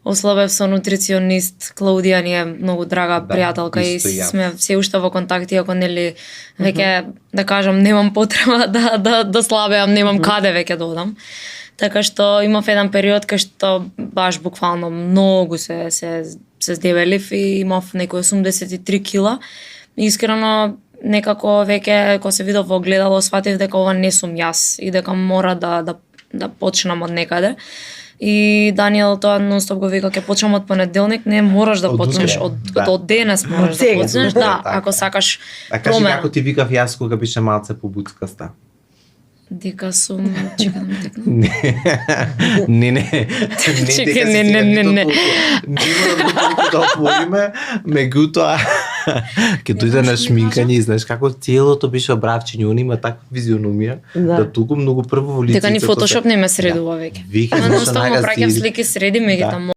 ослабев со нутриционист. Клаудија ни е многу драга пријателка и сме се уште во контакт, иако нели веќе да кажам немам потреба да слабеам, немам каде веќе да одам. Така што имав еден период кај што баш буквално многу се здебелив и имав некои 83 кила. Искрено некако веќе кога се видов во огледало сватив дека ова не сум јас и дека мора да почнам од некаде. И Даниел тоа нонстоп го вика, ќе почнам од понеделник, не можеш да почнеш од денес можеш да почнеш, да, ако сакаш промена. А кажи како ти викав јас кога беше малце побуцкаста? Дека сум, чекам да текнам. Не. Чекай, не. Не мора да отвориме, меѓутоа ќе дојде на шминкање и знаеш како целото беше обравчење, он има таква визиономија да туку многу прво во лицето. Дека ни фотошоп не ме средува веќе. Веќе знаеш нага праќам слики среди ме ги таму.